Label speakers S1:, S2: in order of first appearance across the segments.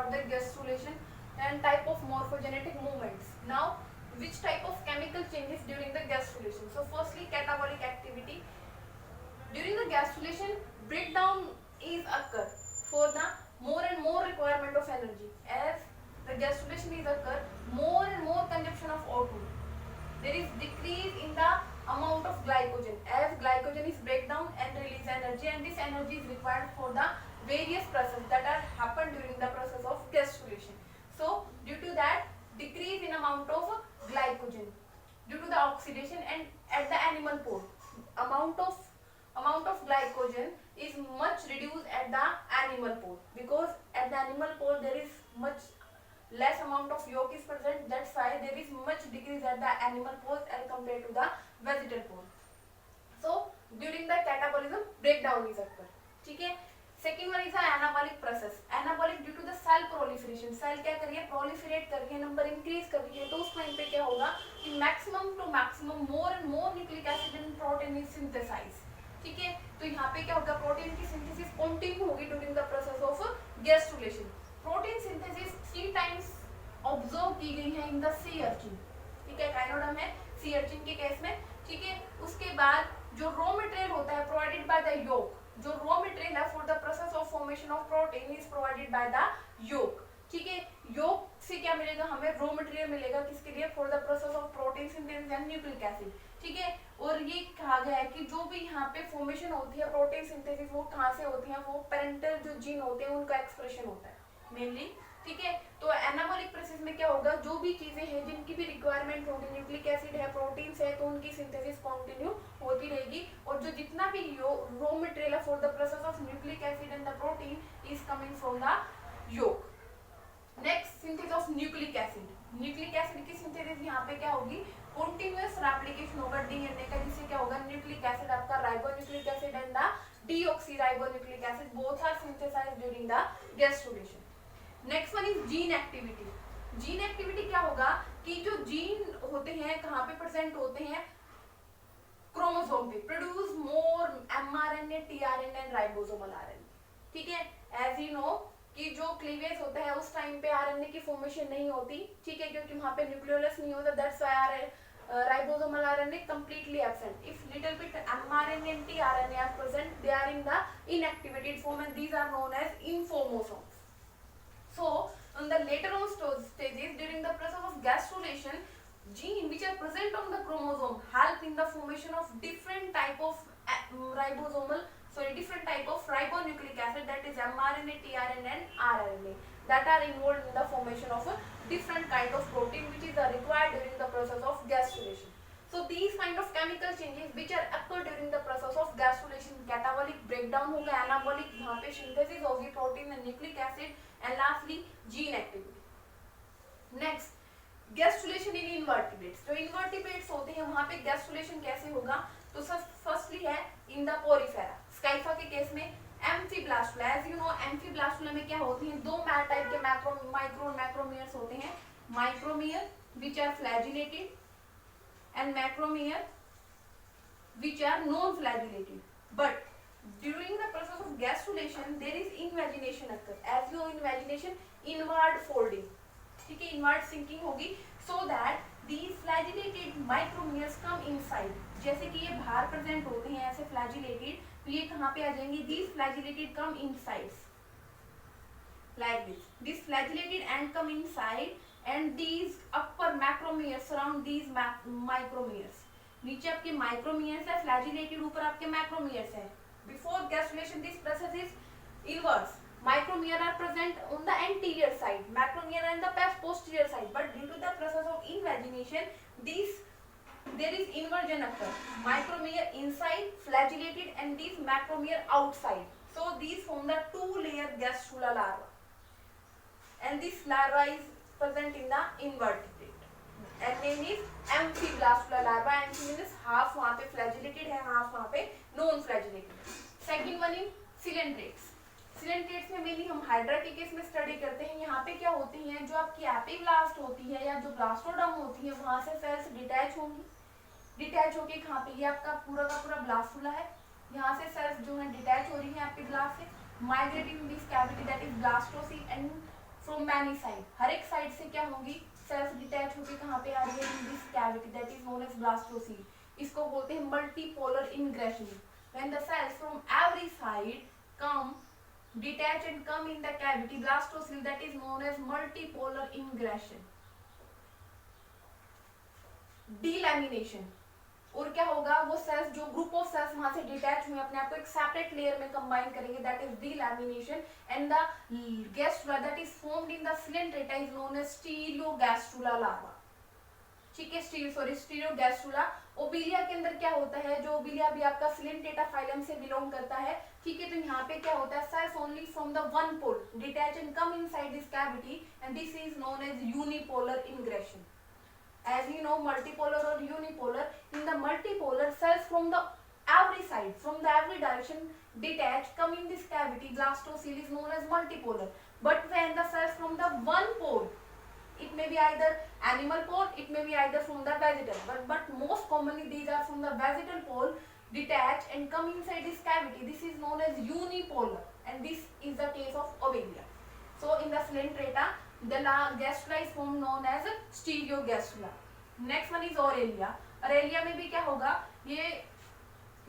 S1: further gastrulation and type of morphogenetic movements. Now, which type of chemical changes during the gastrulation? So firstly, catabolic activity. During the gastrulation, breakdown is occur for the more and more requirement of energy. As the gastrulation is occur, more and more consumption of O2. There is decrease in the amount of glycogen as glycogen is breakdown and release energy, and this energy is required for the various processes that are happen during the process of gastrulation. So due to that, decrease in amount of glycogen due to the oxidation, and at the animal pole amount of glycogen is much reduced at the animal pole, because at the animal pole there is much less amount of yolk is present. That's why there is much decrease at the animal pole as compared to the vegetal pole. So during the catabolism, breakdown is occur. ठीक है. Second one is the anabolic process. Anabolic due to the cell proliferation. Cell क्या कर रही है? Proliferate कर रही है, number increase कर रही है. तो उस टाइम पे क्या होगा कि maximum to maximum more and more nucleic acid and protein is synthesized. ठीक है. तो यहाँ पे क्या होगा? प्रोटीन की सिंथेसिस कंटिन्यू होगी during the process of gastrulation. Protein synthesis 3 times observe की गई है इन द सी अर्चिन. ठीक है, काइनोडर्म है सी अर्चिन के केस में. ठीक है. उसके बाद जो रॉ मटेरियल होता है प्रोवाइडेड बाय द योक, जो रॉ मटेरियल है for the process of formation of protein is provided by the yolk. ठीक है. योक से क्या मिलेगा? हमें रॉ मटेरियल मिलेगा किसके लिए? For the process of protein synthesis and nucleic acid. ठीक है. और ये कहा गया है कि जो भी यहाँ पे फॉर्मेशन होती है प्रोटीन सिंथेसिस, वो कहाँ से होती है? वो पेरेंटल जो जीन होते हैं उनका एक्सप्रेशन होता है मेनली. ठीक है. तो एनाबॉलिक प्रोसेस में क्या होगा? जो भी चीजें हैं जिनकी भी रिक्वायरमेंट होगी, न्यूक्लिक एसिड है, प्रोटीन्स है, तो उनकी सिंथेसिस कंटिन्यू होती रहेगी. और जो जितना भी रॉ मटेरियल है for the process of nucleic acid and the protein is coming from the yolk. Next, synthesis of nucleic acid. Nucleic acid की सिंथेसिस यहाँ पे क्या होगी? कंटीन्यूअस रेप्लिकेशन होगा डीएनए का, जिससे क्या होगा? न्यूक्लिक एसिड आपका ribonucleic acid and the deoxyribonucleic acid both are synthesised during the gastrulation. Next one is gene activity. Gene activity क्या होगा कि जो जीन होते हैं कहाँ पे प्रेजेंट होते हैं? क्रोमोसोम पे. Produce more mRNA, tRNA and ribosomal RNA. ठीक है. एज यू नो कि जो क्लीवेज होता है उस टाइम पे आरएनए की फॉर्मेशन नहीं होती. ठीक है, क्योंकि वहां पे न्यूक्लियोलस नहीं होता. That's why ribosomal RNA completely absent. If little bit mRNA and tRNA are present, they are in the inactivated form and these are known as informosomes. So, on the later on stages during the process of gastrulation, genes which are present on the chromosome help in the formation of different type of different type of ribonucleic acid, that is mRNA, tRNA and rRNA, that are involved in the formation of a different kind of protein which is required during the process of gastrulation. So these kind of chemical changes which are occur during the process of gastrulation, catabolic breakdown होगा, anabolic वहाँ पे synthesis होगी protein and nucleic acid, and lastly gene activity. Next, gastrulation in invertebrates. जो invertebrates होते हैं वहाँ पे gastrulation कैसे होगा? तो फर्स्टली है इन द पोरिफेरा. स्काइफा के केस में एम्फीब्लास्टुला. एज यू नो एम्फीब्लास्टुला में क्या होती हैं? 2 टाइप के माइक्रो मैक्रोमियर्स होते हैं. Micromere which are flagellated and macromere which are non-flagellated. But during the process of gastrulation there is invagination occur. As you know invagination, inward folding. ठीक है, inward sinking होगी, so that these flagellated micromeres come inside. जैसे कि ये बाहर present होते हैं ऐसे flagellated, तो ये कहाँ पे आ जाएंगे? These flagellated come inside like this. These flagellated and come inside and these upper macromeres surround these micromeres. नीचे आपके micromeres है, flagellated ऊपर आपके macromeres है. Before gastrulation this process is inverse. Micromere are present on the anterior side, macromere are on the posterior side. But due to the process of invagination, there is inversion occur. Micromere inside, flagellated, and these macromere outside. So these form the 2-layer gastrula larva. And this larva is present in the invertebrate and name is amphiblastula larva. Amphi means half वहाँ पे flagellated है, half वहाँ पे non flagellated. Second one in coelentrates. coelentrates में mainly हम hydra के case में study करते हैं. यहाँ पे क्या होती हैं? जो आपकी एपिब्लास्ट होती है या जो ब्लास्टोडर्म होती है वहाँ से सेल्स डिटैच होंगी. डिटैच होके कहाँ पे? ये आपका पूरा का पूरा ब्लास्टुला है. यहाँ से सेल्स जो है डिटैच हो रही है एपिब्लास्ट से, migrating this cavity that is blastocoel, and from many side, हर एक साइड से क्या होंगी, सेल्स डिटैच होकर कहाँ पे आ रही है, in this cavity that is known as blastocoel. इसको बोलते हैं multipolar ingression. When the cells from every side come detach and come in the cavity blastocele, that is known as multipolar ingression. Delamination, और क्या होगा, वो sales जो group of sales वहां से डिटैच हुए अपने आप को एक सेपरेट लेयर में कंबाइन करेंगे, that is delamination. And the gastrula that is formed in the coelenterata is known as stereogastrula larva. ठीक है, स्टीरियोगैस्ट्रुला. ओबिलिया के अंदर क्या होता है, जो ओबिलिया भी आपका सिलेंट्रेटा फाइलम से बिलोंग करता है. ठीक है, तो यहाँ पे क्या होता है, cells only from the one pole detach and come inside this cavity and this is known as unipolar ingression. As you know, multipolar or unipolar. In the multipolar, cells from the every side, from the every direction detach, come in this cavity. Blastocele is known as multipolar. But when the cells from the one pole, it may be either animal pole, it may be either from the vegetal. But most commonly these are from the vegetal pole, detach and come inside this cavity. This is known as unipolar, and this is the case of Obelia. So in the Coelenterata, the gastrula is formed known as stereogastula. Next one is Aurelia. Aurelia में भी क्या होगा, ये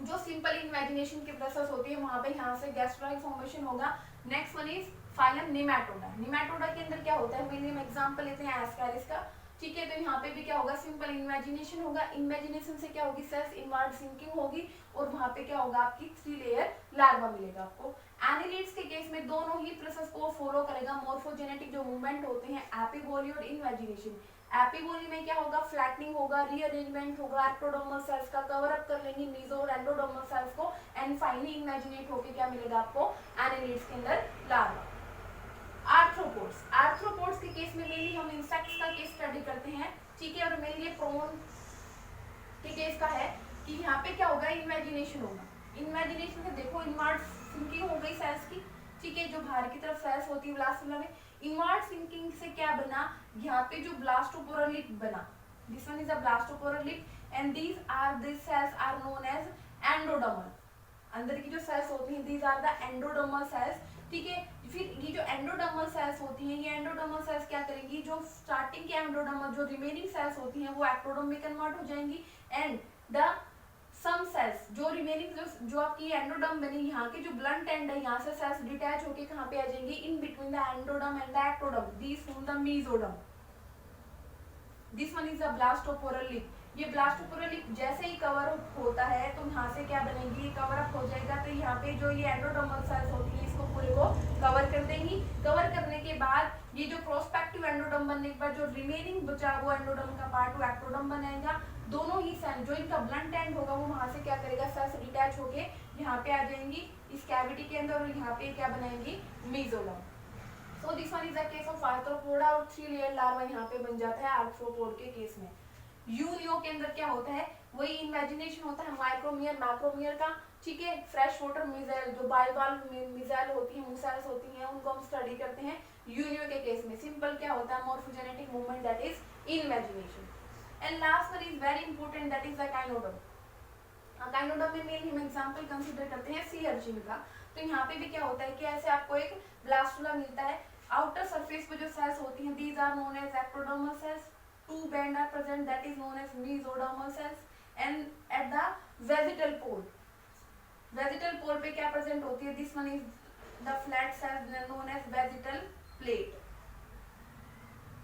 S1: जो simple invagination की process होती है वहां पे यहाँ से गैस्ट्रोला फॉर्मेशन होगा. Next one is phylum Nematoda. Nematoda के अंदर क्या होता है, हम एग्जांपल लेते हैं एस्कैरिस का. ठीक है, तो यहाँ पे भी क्या होगा, सिंपल इन्वेजिनेशन होगा. इन्वेजिनेशन से क्या होगी, सेल्स इनवर्ड सिंकिंग होगी और वहां पे क्या होगा, आपकी 3 लेयर लार्वा मिलेगा आपको. एनिलिड्स के केस में दोनों ही प्रोसेस को फॉलो करेगा. मॉर्फोजेनेटिक जो मूवमेंट होते हैं, एपिबोली और इन्वेजिनेशन. एपिबोली में क्या होगा, फ्लैटनिंग होगा, रीअरेंजमेंट होगा, एक्टोडर्मल सेल्स का कवर अप कर लेंगे मीजो और एंडोडर्मल सेल्स को, एंड फाइनली इन्वेजिनेट होके क्या मिलेगा आपको, एनिलिड्स के अंदर लार्वा. आर्थ्रोपोड्स. आर्थ्रोपोड्स के केस में मेनली हम इंसेक्ट्स का केस स्टडी करते हैं. ठीक है, और मेनली प्रोन के केस का है कि यहाँ पे क्या होगा, इन्वेजिनेशन होगा. इन्वेजिनेशन से देखो इनवर्ड सिंकिंग हो गई सेल्स की. ठीक है, जो बाहर की तरफ सेल्स होती है ब्लास्टोला में, इनवर्ड सिंकिंग से क्या बना, यहाँ पे जो ब्लास्टोपोरल लिप बना. This one is a blastoporal lip and this cells are known as endodermal. अंदर की जो सेल्स होती हैं, these are the endodermal cells. ठीक है, फिर ये जो एंडोडर्मल सेल्स होती हैं, ये एंडोडर्मल सेल्स क्या करेंगी, जो स्टार्टिंग के एंडोडर्मल जो रिमेनिंग सेल्स होती हैं वो एक्टोडर्म में कन्वर्ट हो जाएंगी. एंड द सम सेल्स जो रिमेनिंग जो आपकी एंडोडर्म बनी, यहाँ के जो ब्लंट एंड है, यहाँ से सेल्स डिटैच होके कहाँ पे आ जाएंगी, in between the endoderm and the ectoderm. This form the mesoderm. This one is the blastoporal lip. ये ब्लास्टोपोरल लिप जैसे ही कवर अप होता है तो यहाँ से क्या बनेगी, कवर अप हो जाएगा. तो यहाँ पे जो ये एंडोडर्मल सेल्स होती है इसको पूरे को कवर कर देंगी. कवर करने के बाद ये जो प्रोस्पेक्टिव एंडोडर्म बनने के बाद जो रिमेनिंग बचा वो एंडोडर्म का पार्ट वो एक्टोडर्म बनेगा. दोनों ही सेल जो इनका ब्लंट एंड होगा वो वहां से क्या करेगा, सेल्स डिटैच होके यहाँ पे आ जाएंगी इस कैविटी के अंदर, और यहाँ पे क्या बनाएंगी, mesoderm. So this one is the case of arthropoda, और 3 लेयर लार्वा यहाँ पे बन जाता है आर्थ्रोपोड के केस में. यूनियो के अंदर क्या होता है, वही इमेजिनेशन होता है माइक्रोमियर मैक्रोमियर का. ठीक है, फ्रेश वाटर मिसाइल जो बायोवाल मिसाइल होती है, मुसाइल्स होती हैं, उनको हम स्टडी करते हैं. यूनियो के केस में सिंपल क्या होता है, morphogenetic movement that is invagination. And last one is very important that is the echinoderm. Echinoderm में मेनली हम एग्जांपल कंसीडर करते हैं सी अर्चिन का. तो यहाँ पे भी क्या होता है कि ऐसे आपको एक ब्लास्टुला मिलता है. आउटर सरफेस पे जो सेल्स होती हैं, these are known as ectodermal cells. 2 band are present that is known as mesodermal cells. And at the vegetal pole, vegetal pole पे क्या प्रेजेंट होती है, this one is the flat cells known as vegetal plate.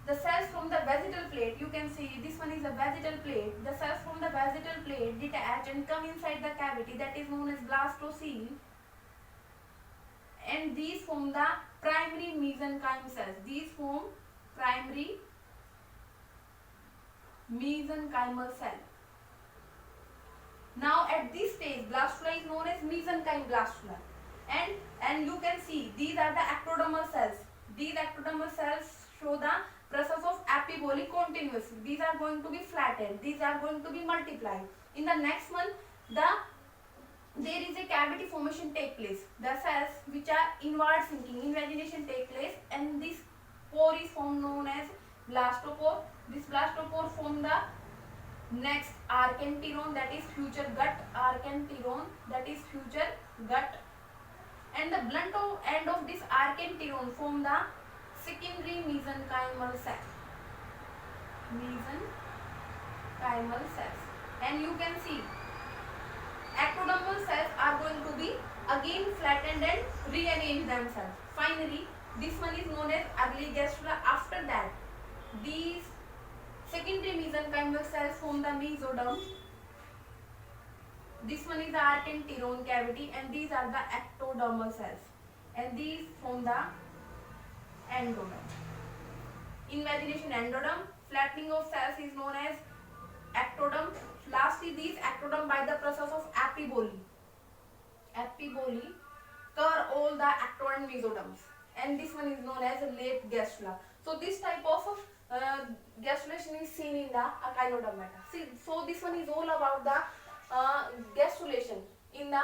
S1: The cells from the vegetal plate, you can see this one is a vegetal plate. The cells from the vegetal plate detach and come inside the cavity that is known as blastocele, and these form the primary mesenchyme cells. These form primary mesenchymal cell. Now at this stage blastula is known as mesenchyme blastula, and you can see these are the ectodermal cells. These ectodermal cells show the process of epiboly continuously. These are going to be flattened, these are going to be multiplied. In the next one, there is a cavity formation take place. The cells which are inward sinking, invagination take place, and this pore is formed known as blastopore. This blastopore form the next archenteron, that is future gut. Archenteron, that is future gut, and the blunt end of this archenteron form the secondary mesenchymal cells, and you can see ectodermal cells are going to be again flattened and rearrange themselves. Finally, this one is known as early gastrula. After that, these secondary mesenchymal cells form the mesoderm. This one is the archenterone cavity, and these are the ectodermal cells, and these form the endoderm. Invagination endoderm. Flattening of cells is known as ectoderm. Lastly, these ectoderm by the process of epiboly cover all the ecto and mesoderms, and this one is known as late gastrula. So this type of gastrulation is seen in the echinodermata. See, so this one is all about the gastrulation in the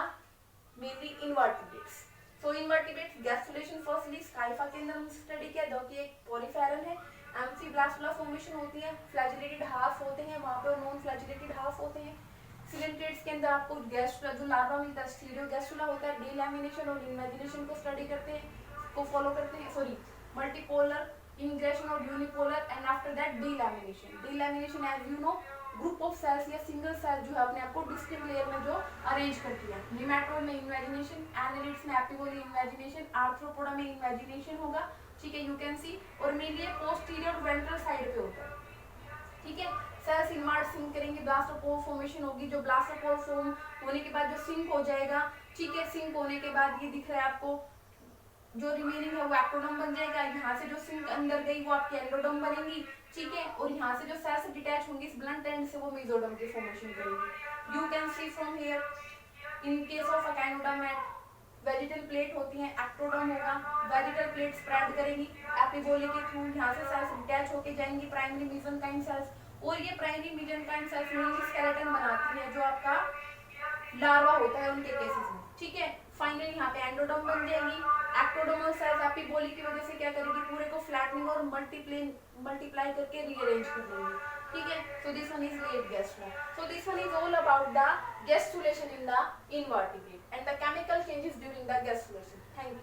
S1: mainly invertebrates. So invertebrates gastrulation firstly स्काइफा के अंदर हम study किया, जो कि एक पोरिफेरल है. एम्फीब्लास्टुला formation होती है, फ्लैजिलेटेड हाफ होते हैं वहाँ पे, नॉन फ्लैजिलेटेड हाफ होते हैं. सिलेंट्रेट्स के अंदर आपको गैस्ट्रुला जो लार्वा मिलता है स्टीरियो गैस्ट्रुला होता है. डीलैमिनेशन और इन्वेजिनेशन को स्टडी करते हैं, को फॉलो करते हैं. सॉरी, मल्टीपोलर इंग्रेशन और unipolar, and after that delamination as you know group of cells या सिंगल सेल जो है अपने आप को डिस्टिंक्ट लेयर में जो अरेंज करती है. निमेटोड में इन्वेजिनेशन, एनालिड्स में एपिबोली इन्वेजिनेशन, आर्थ्रोपोडा में इन्वेजिनेशन होगा. ठीक है, यू कैन सी. और मेनली पोस्टीरियर वेंट्रल साइड पे होता है. ठीक है, सेल्स इनवर्ट सिंक करेंगे, ब्लास्टोपोर फॉर्मेशन होगी. जो ब्लास्टोपोर फॉर्म होने के बाद जो सिंक हो जाएगा, ठीक है, सिंक होने के बाद ये दिख रहा है आपको, जो रिमेनिंग है वो एक्टोडर्म बन जाएगा. यहाँ से जो सिंक अंदर गई वो आपकी एंडोडर्म बनेगी. ठीक है, और यहाँ से जो सेल्स डिटैच होंगी इस ब्लंट एंड से वो मेसोडर्म की फॉर्मेशन करेंगी. You can see from here in case of echinodermata vegetal plate होती है, एक्टोडर्म होगा. वेजिटल प्लेट स्प्रेड करेगी एपिबोली के थ्रू, यहाँ से सेल्स डिटैच होके जाएंगी प्राइमरी मेसेनकाइम सेल्स, और ये primary mesenchyme cells mainly skeleton बनाती है जो आपका लार्वा होता है उनके केसेस में. ठीक है, फाइनली यहाँ पे एंडोडर्म बन जाएगी. एक्टोडर्मल सेल्स एपिबोली की वजह से क्या करेगी, पूरे को फ्लैटनिंग और मल्टीप्लाई करके रीअरेंज कर देंगे. ठीक है, so this one is late gastrula. So this one is all about the gastrulation in the invertebrate and the chemical changes during the gastrulation. Thank you.